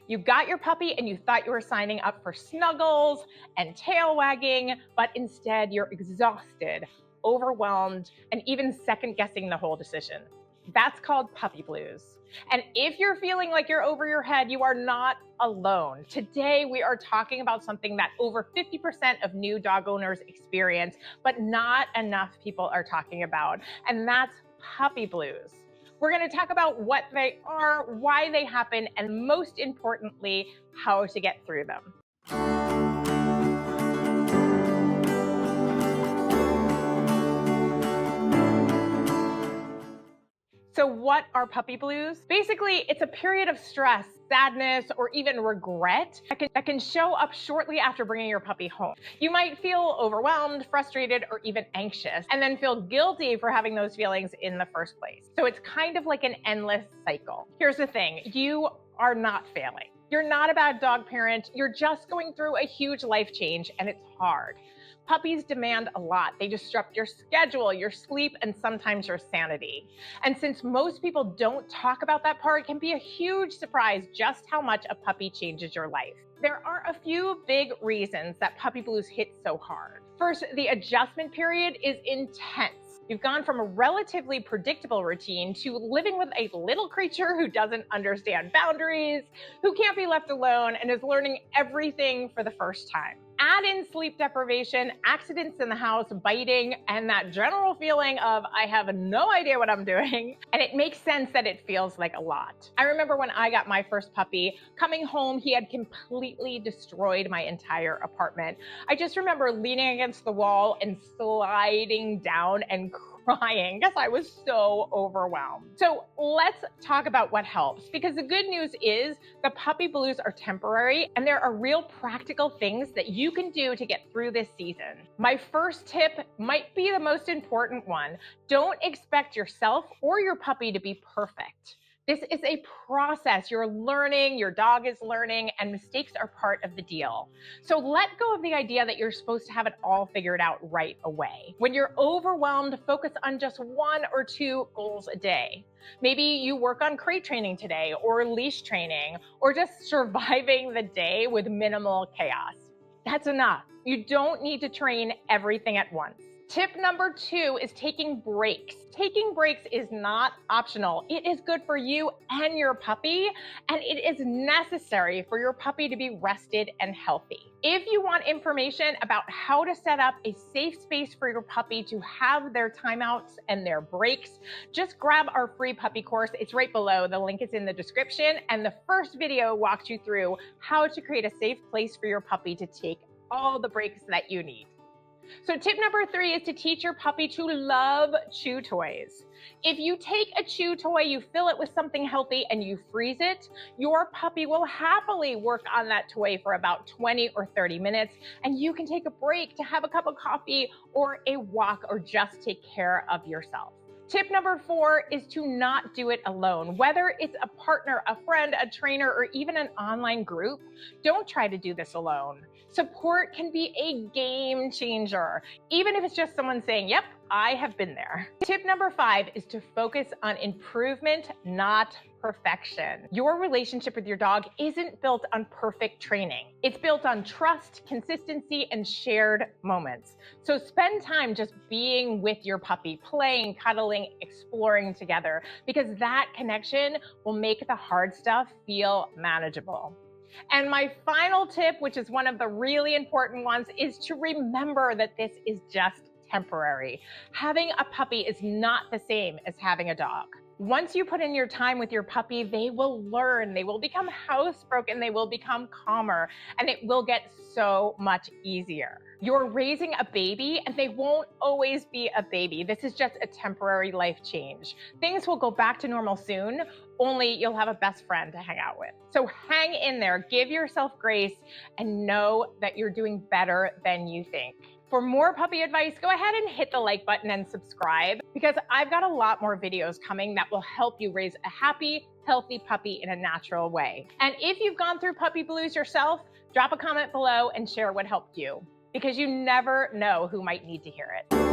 You got your puppy and you thought you were signing up for snuggles and tail wagging, but instead you're exhausted, overwhelmed, and even second guessing the whole decision. That's called puppy blues. And if you're feeling like you're over your head, you are not alone. Today, we are talking about something that over 50% of new dog owners experience, but not enough people are talking about, and that's puppy blues. We're going to talk about what they are, why they happen, and most importantly, how to get through them. So what are puppy blues? Basically, it's a period of stress, sadness, or even regret that can show up shortly after bringing your puppy home. You might feel overwhelmed, frustrated, or even anxious, and then feel guilty for having those feelings in the first place. So it's kind of like an endless cycle. Here's the thing, you are not failing. You're not a bad dog parent. You're just going through a huge life change, and it's hard. Puppies demand a lot. They disrupt your schedule, your sleep, and sometimes your sanity. And since most people don't talk about that part, it can be a huge surprise just how much a puppy changes your life. There are a few big reasons that puppy blues hit so hard. First, the adjustment period is intense. You've gone from a relatively predictable routine to living with a little creature who doesn't understand boundaries, who can't be left alone, and is learning everything for the first time. Add in sleep deprivation, accidents in the house, biting, and that general feeling of, I have no idea what I'm doing. And it makes sense that it feels like a lot. I remember when I got my first puppy, coming home, he had completely destroyed my entire apartment. I just remember leaning against the wall and sliding down and crying because I was so overwhelmed. So let's talk about what helps, because the good news is the puppy blues are temporary and there are real practical things that you can do to get through this season. My first tip might be the most important one. Don't expect yourself or your puppy to be perfect. This is a process. You're learning, your dog is learning, and mistakes are part of the deal. So let go of the idea that you're supposed to have it all figured out right away. When you're overwhelmed, focus on just 1 or 2 goals a day. Maybe you work on crate training today, or leash training, or just surviving the day with minimal chaos. That's enough. You don't need to train everything at once. Tip number 2 is taking breaks. Taking breaks is not optional. It is good for you and your puppy, and it is necessary for your puppy to be rested and healthy. If you want information about how to set up a safe space for your puppy to have their timeouts and their breaks, just grab our free puppy course. It's right below. The link is in the description, and the first video walks you through how to create a safe place for your puppy to take all the breaks that you need. So tip number 3 is to teach your puppy to love chew toys. If you take a chew toy, you fill it with something healthy, and you freeze it, your puppy will happily work on that toy for about 20 or 30 minutes, and you can take a break to have a cup of coffee or a walk or just take care of yourself. Tip number 4 is to not do it alone. Whether it's a partner, a friend, a trainer, or even an online group, don't try to do this alone. Support can be a game changer, even if it's just someone saying, yep, I have been there. Tip number 5 is to focus on improvement, not perfection. Your relationship with your dog isn't built on perfect training. It's built on trust, consistency, and shared moments. So spend time just being with your puppy, playing, cuddling, exploring together, because that connection will make the hard stuff feel manageable. And my final tip, which is one of the really important ones, is to remember that this is just temporary. Having a puppy is not the same as having a dog. Once you put in your time with your puppy, they will learn, they will become housebroken, they will become calmer, and it will get so much easier. You're raising a baby, and they won't always be a baby. This is just a temporary life change. Things will go back to normal soon, only you'll have a best friend to hang out with. So hang in there, give yourself grace, and know that you're doing better than you think. For more puppy advice, go ahead and hit the like button and subscribe, because I've got a lot more videos coming that will help you raise a happy, healthy puppy in a natural way. And if you've gone through puppy blues yourself, drop a comment below and share what helped you, because you never know who might need to hear it.